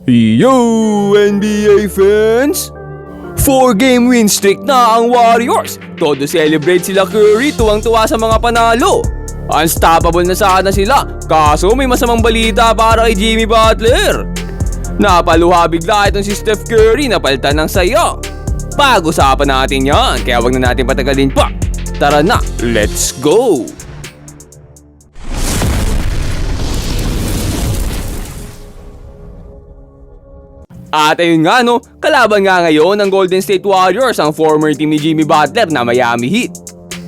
Yo, NBA fans! 4-game win streak na ang Warriors. Todo celebrate sila Curry, tuwang-tuwa sa mga panalo. Unstoppable na sana sila, kaso may masamang balita para kay Jimmy Butler. Napaluha bigla itong si Steph Curry na palitan ng saya. Pag-usapan natin yan, kaya wag na natin patagalin pa. Tara na, let's go! At ayun nga no, kalaban nga ngayon ng Golden State Warriors ang former team ni Jimmy Butler na Miami Heat.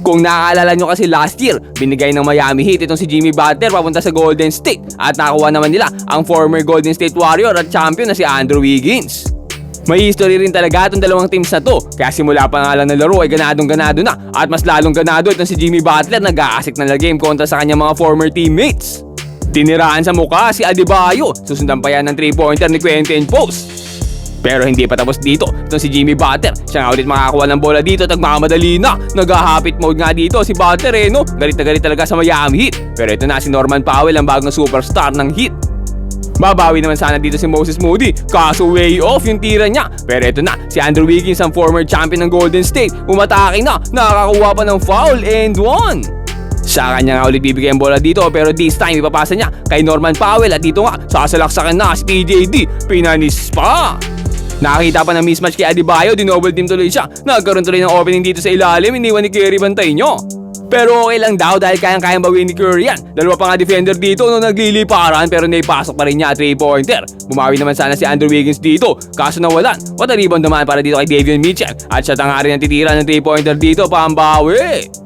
Kung naaalala nyo kasi last year, binigay ng Miami Heat itong si Jimmy Butler papunta sa Golden State at nakuha naman nila ang former Golden State Warrior at champion na si Andrew Wiggins. May history rin talaga itong dalawang teams na to, kaya simula pa nga lang ng laro ay ganadong-ganado na at mas lalong ganado itong si Jimmy Butler nag-aasik na game kontra sa kanyang mga former teammates. Tiniraan sa mukha si Adebayo, susundan pa yan ng 3-pointer ni Quentin Post. Pero hindi pa tapos dito, itong si Jimmy Butler, siya nga ulit makakakuha ng bola dito at nagmamadali na. Nag-habit mode nga dito si Butler no, galit na galit talaga sa Miami Heat. Pero ito na si Norman Powell ang bagong superstar ng Heat. Babawi naman sana dito si Moses Moody, kaso way off yung tira niya. Pero ito na, si Andrew Wiggins ang former champion ng Golden State, umatake na, nakakakuha pa ng foul and one. Sa kanya nga ulit bibigay ang bola dito pero this time ipapasa niya kay Norman Powell at dito nga sasalaksakan na si TJD, pinanis pa. Nakakita pa ng mismatch kay Adebayo, dinouble team tuloy siya. Nagkaroon tuloy ng opening dito sa ilalim, iniwan ni Curry bantay nyo. Pero okay lang daw dahil kayang-kayang bawiin ni Curry yan. Dalawa pa nga defender dito no nagliliparan pero naipasok pa rin niya 3-pointer. Bumawi naman sana si Andrew Wiggins dito, kaso nawalan. What a rebound naman para dito kay Davion Mitchell. At siya nga rin ang titira ng 3-pointer dito, pambawi.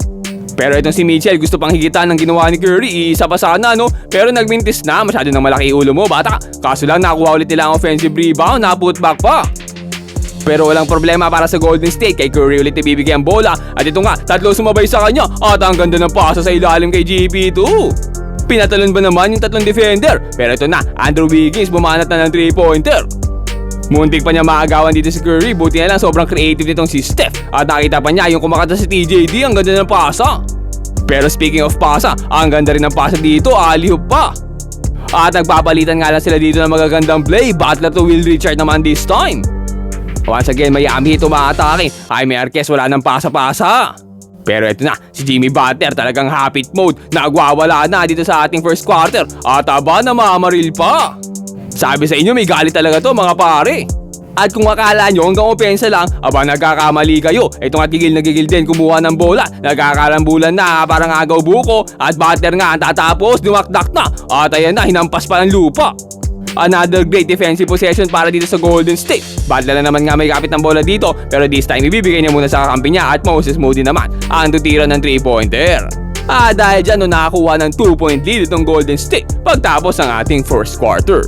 Pero itong si Mitchell gusto pang higitan ng ginawa ni Curry, isa pa sana no. Pero nagmintis na, masyado nang malaki ulo mo bata. Kaso lang nakuha ulit nila ang offensive rebound, na putback pa. Pero walang problema para sa Golden State, kay Curry ulit ibibigay ang bola. At ito nga, tatlo sumabay sa kanya. At ang ganda ng pasa sa ilalim kay GP2. Pinatalon ba naman yung tatlong defender? Pero ito na, Andrew Wiggins bumanat na ng 3-pointer. Muntik pa niya maagawan dito si Curry, buti na lang sobrang creative nitong si Steph. At nakita pa niya yung kumakata si TJD, ang ganda ng pasa. Pero speaking of pasa, ang ganda rin ng pasa dito, alley-oop pa. At nagpapalitan nga lang sila dito ng magagandang play, Butler to Will Richard naman this time. Once again, Miami Heat umaatake, Jaime Marquez wala ng pasa-pasa. Pero ito na, si Jimmy Butler talagang habit mode, nagwawala na dito sa ating first quarter. At aba na mamaril pa. Sabi sa inyo may galit talaga to mga pare. At kung akala nyo hanggang opensa lang, aba nagkakamali kayo. Ito nga tigil na gigil din kumuha ng bola. Nagkakarambulan na parang agaw buko. At Butler nga ang tatapos, dumakdak na. At ayan na, hinampas pa ng lupa. Another great defensive possession para dito sa Golden State. Butler na naman nga may kapit ng bola dito. Pero this time ibibigay niya muna sa kakampi niya. At Moses Moody naman ang tutira ng 3-pointer. Dahil dyan nakakuha ng 2-point lead itong Golden State pagtapos ng ating first quarter.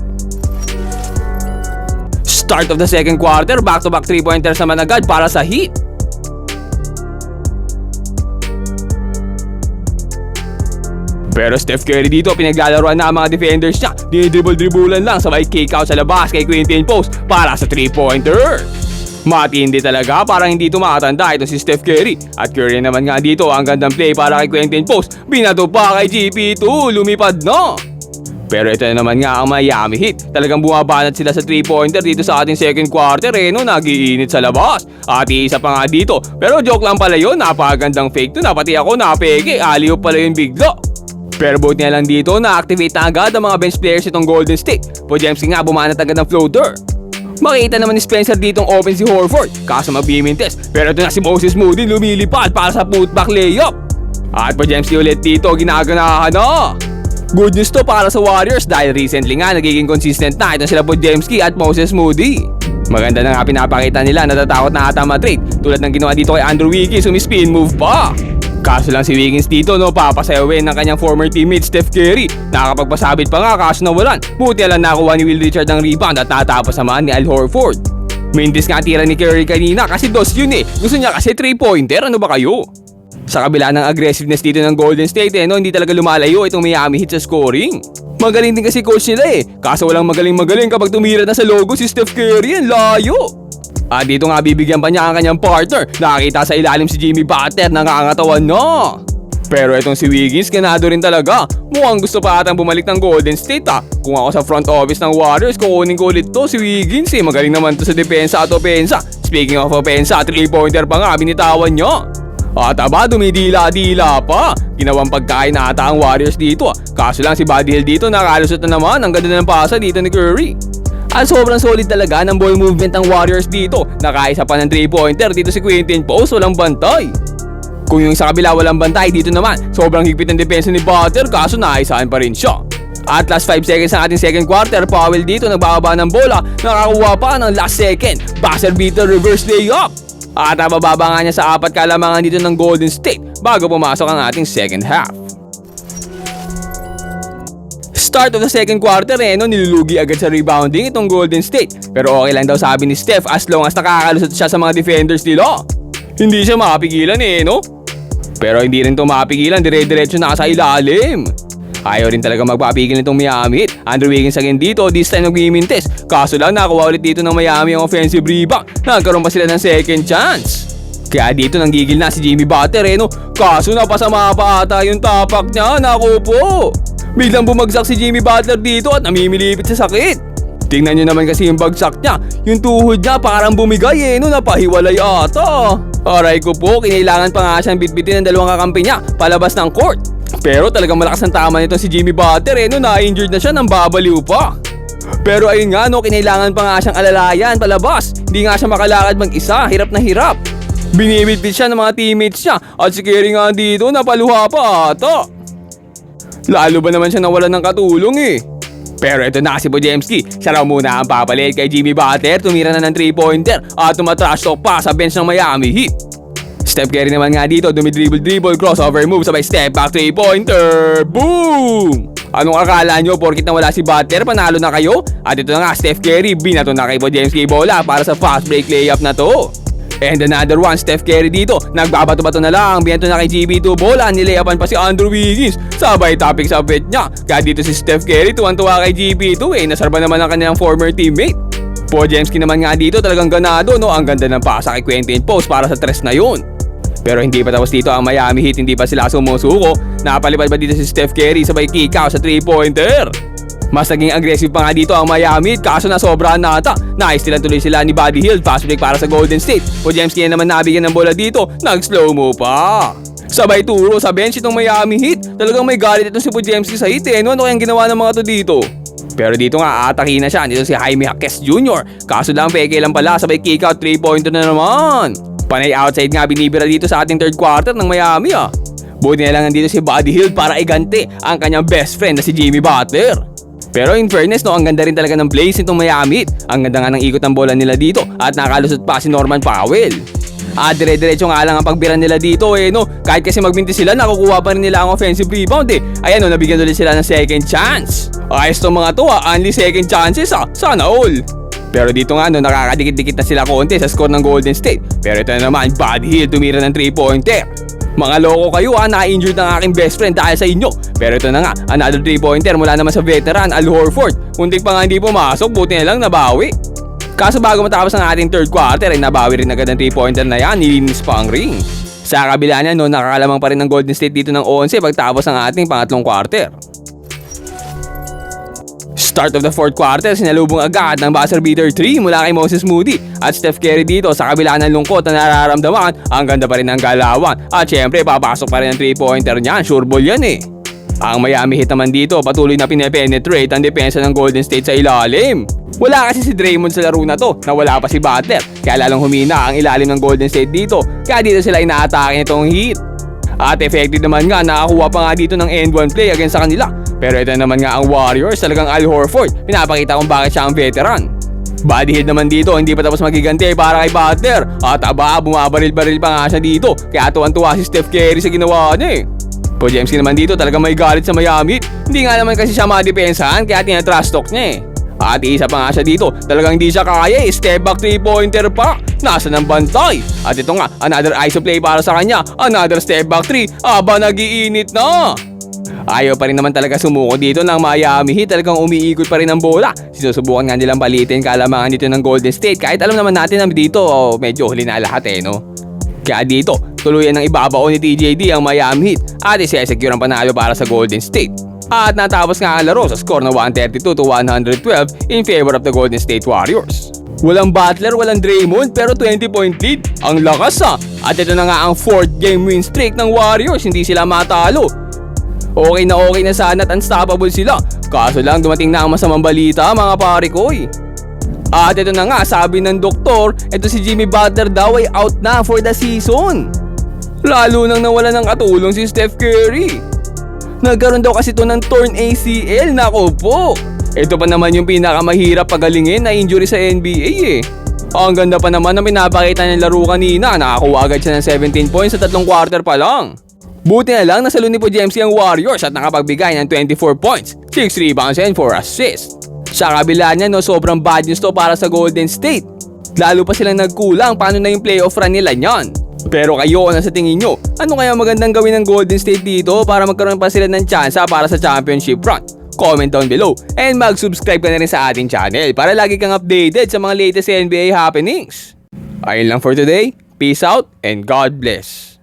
Start of the second quarter, back-to-back 3-pointers naman agad para sa Heat. Pero Steph Curry dito, pinaglalaroan na ang mga defenders niya. Dinidribble-dribulan lang sabay kick out sa labas kay Quentin Post para sa 3-pointer. Matindi talaga, parang hindi tumatanda itong si Steph Curry. At Curry naman nga dito, ang gandang play para kay Quentin Post. Binato pa kay GP2, lumipad na. Pero ito na naman nga ang Miami Heat. Talagang bumabanat sila sa 3-pointer dito sa ating second quarter no, nagiinit sa labas. At isa pa nga dito. Pero joke lang pala yun, napakagandang fake to na pati ako napeke, alley-oop pala yun bigla. Pero buti na lang dito, na-activate na agad ang mga bench players itong Golden State. Podziemski nga bumanat agad ng floater. Makita naman ni Spencer ditong open si Horford, kaso mag-beaming test. Pero ito na si Moses Moody lumilipad para sa putback layup. At Podziemski ulit dito, ginaganahan na. Good news to para sa Warriors dahil recently nga nagiging consistent na itong sila Podziemski at Moses Moody. Maganda na nga pinapakita nila, natatakot na ata ma-trade tulad ng ginawa dito kay Andrew Wiggins, spin move pa. Kaso lang si Wiggins dito papasayawin ng kanyang former teammate Steph Curry. Nakakapagpasabit pa nga kaso nawalan. Buti lang nakuha ni Will Richard ng rebound at natapos naman ni Al Horford. Mintis nga tira ni Curry kanina kasi dos yun Gusto niya kasi 3-pointer, ano ba kayo? Sa kabila ng aggressiveness dito ng Golden State hindi talaga lumalayo itong Miami Heat sa scoring. Magaling din kasi coach nila kaso walang magaling kapag tumira na sa logo si Steph Curry, ang layo. At dito nga bibigyan pa niya ang kanyang partner. Nakakita sa ilalim si Jimmy Butler, nangangatawan na. Pero itong si Wiggins, ganado rin talaga. Mukhang gusto pa atang bumalik ng Golden State Kung ako sa front office ng Warriors, kukunin ko ulit to si Wiggins Magaling naman to sa depensa at opensa. Speaking of opensa, 3-pointer pa nga binitawan niya. At aba, dumidila-dila pa. Ginawang pagkain na ata ang Warriors dito Kaso lang si Buddy Hield dito nakalusot na naman. Ang ganda ng pasa dito ni Curry. At sobrang solid talaga ng ball movement ng Warriors dito. Nakaisa pa ng 3-pointer dito si Quinton Post, walang bantay. Kung yung sa kabila walang bantay, dito naman sobrang higpit ng depensa ni Butler kaso naisahan pa rin siya. At last 5 seconds ng ating second quarter, Powell dito nagbababa ng bola, nakakuha pa ng last second buzzer beater reverse layup. At nabababa nga niya sa 4 kalamangan dito ng Golden State bago pumasok ang ating second half. Start of the second quarter nilulugi agad sa rebounding itong Golden State. Pero okay lang daw sabi ni Steph as long as nakakalusot siya sa mga defenders nila. Hindi siya mapigilan no? Pero hindi rin ito mapigilan, dire-diretso na sa ilalim. Ayaw rin talaga magpapigil nitong Miami Heat. Andrew Wiggins again dito, this time nag-mintes. Kaso lang nakuha ulit dito ng Miami ang offensive rebound. Nagkaroon pa sila ng second chance. Kaya dito nanggigil na si Jimmy Butler Kaso napasama pa ata yung tapak niya, naku po. Biglang bumagsak si Jimmy Butler dito at namimilipit sa sakit. Tingnan nyo naman kasi yung bagsak niya. Yung tuhod niya parang bumigay napahiwalay ata. Aray ko po, kinailangan pa nga siyang bitbitin ng dalawang kakampi niya palabas ng court. Pero talagang malakas ang tama nito si Jimmy Butler na-injured na siya nang babaliw pa. Pero ayun nga kinailangan pa nga siyang alalayan palabas. Hindi nga siya makalakad mag-isa, hirap na hirap. Binibitbit siya ng mga teammates niya at si Kerry nga dito napaluha pa ata. Lalo ba naman siya nawalan ng katulong Pero ito na si Podziemski. Siya raw muna ang papalit kay Jimmy Butler. Tumira na ng 3-pointer at tumatrash talk pa sa bench ng Miami Heat. Steph Curry naman nga dito, dumidribble, crossover move, sabay step back 3-pointer. Boom! Anong akala nyo porkit na wala si Butler, panalo na kayo? At ito na nga, Steph Curry, binato na kay Podziemski bola para sa fast break layup na to. And another one, Steph Curry dito, nagbabato-bato na lang, binato na kay GB2 bola, nilayapan pa si Andrew Wiggins, sabay topic sa bet niya. Kaya dito si Steph Curry, tuwan-tuwa kay GB2 nasarba naman ang kanilang former teammate. Podziemski naman nga dito, talagang ganado ang ganda ng pasa kay Quinton Post para sa tres na yun. Pero hindi pa tapos dito ang Miami Heat, hindi pa sila sumusuko. Napalipad pa dito si Steph Curry, sabay kick out sa 3-pointer. Mas naging aggressive pa nga dito ang Miami Heat kaso nasobrahan na ata. Naistilan tuloy sila ni Buddy Hield, fast break para sa Golden State. Podziemski naman nabigyan ng bola dito, nag-slow mo pa. Sabay turo sa bench itong Miami Heat. Talagang may galit itong si Podziemski sa Heat Ano kayang ginawa ng mga to dito? Pero dito nga atake na siya dito si Jaime Jaquez Jr. Kaso lang peke lang pala, sabay kick out 3-pointer na naman. Panay outside nga binibira dito sa ating third quarter ng Miami Buti na lang nandito si Buddy Hield para igante ang kanyang best friend na si Jimmy Butler. Pero in fairness ang ganda rin talaga ng plays nitong Miami Heat. Ang ganda nga ng ikot ng bola nila dito at nakalusot pa si Norman Powell. At dire-diretso nga lang ang pagbira nila dito Kahit kasi magbinti sila, nakukuha pa rin nila ang offensive rebound Ayan nabigyan ulit sila ng second chance. Ayos tong mga to only second chances sana all. Pero dito nga nakakadikit-dikit na sila konti sa score ng Golden State. Pero ito na naman, Buddy Hield tumira ng 3-pointer. Mga loko kayo na-injured ng aking best friend dahil sa inyo. Pero ito na nga, another 3-pointer mula naman sa veteran Al Horford. Muntik pa nga hindi pumasok, buti na lang nabawi. Kaso bago matapos ang ating third quarter nabawi rin agad ng 3-pointer na yan, nilinis pa ang ring. Sa kabila niya nakakalamang pa rin ng Golden State dito ng 11 pagtapos ang ating pangatlong quarter. Start of the fourth quarter, sinalubong agad ng buzzer beater 3 mula kay Moses Moody. At Steph Curry dito sa kabila ng lungkot na nararamdaman, ang ganda pa rin ng galawan. At syempre papasok pa rin ang 3-pointer niyan, sure ball yan Ang Miami Heat naman dito patuloy na pinepenetrate ang depensa ng Golden State sa ilalim. Wala kasi si Draymond sa laro na to, nawala pa si Butler, kaya lalong humina ang ilalim ng Golden State dito, kaya dito sila inaatake nitong Heat. At effective naman nga, nakakuha pa nga dito ng end one play against sa kanila. Pero ito naman nga ang Warriors, talagang Al Horford, pinapakita kung bakit siya ang veteran. Buddy Hield naman dito, hindi pa tapos magigante para kay Butler. At aba, bumabaril-baril pa nga siya dito, kaya tuwan-tuwa si Steph Curry sa ginawa niya Podziemski naman dito, talagang may galit sa Miami. Hindi nga naman kasi siya madepensahan, kaya tinatrash talk niya At isa pa nga siya dito, talagang hindi siya kaya step back 3-pointer pa. Nasa ng bantay. At ito nga, another ISO play para sa kanya. Another step back 3. Aba, nagiinit na. Ayaw pa rin naman talaga sumuko dito ng Miami Heat. Talagang umiikot pa rin ang bola. Sinusubukan nga nilang balitin kalamangan dito ng Golden State. Kahit alam naman natin na dito medyo huli na lahat Kaya dito, tuluyan ng ibabao ni TJD ang Miami Heat at isesecure ang panalo para sa Golden State. At natapos nga ang laro sa score na 132-112 in favor of the Golden State Warriors. Walang Butler, walang Draymond pero 20-point lead. Ang lakas At ito na nga ang 4th game win streak ng Warriors, hindi sila matalo. Okay na sana at unstoppable sila. Kaso lang dumating na ang masamang balita mga pare ko At ito na nga, sabi ng doktor, ito si Jimmy Butler daw ay out na for the season. Lalo nang nawala ng katulong si Steph Curry. Nagkaroon daw kasi ito ng torn ACL, nako po. Ito pa naman yung pinakamahirap pagalingin na injury sa NBA Ang ganda pa naman na pinapakita ng laro kanina, nakakuha agad siya ng 17 points sa 3 quarter pa lang. Buti na lang nasalo ni Podziemski ang Warriors at nakapagbigay ng 24 points, 6 rebounds and 4 assists. Sa kabila niya sobrang bad news to para sa Golden State. Lalo pa silang nagkulang paano na yung playoff run nila niyan. Pero kayo, ano sa tingin nyo? Ano kaya magandang gawin ng Golden State dito para magkaroon pa sila ng tsansa para sa championship run? Comment down below and mag-subscribe ka na rin sa ating channel para lagi kang updated sa mga latest NBA happenings. Ayun lang for today. Peace out and God bless.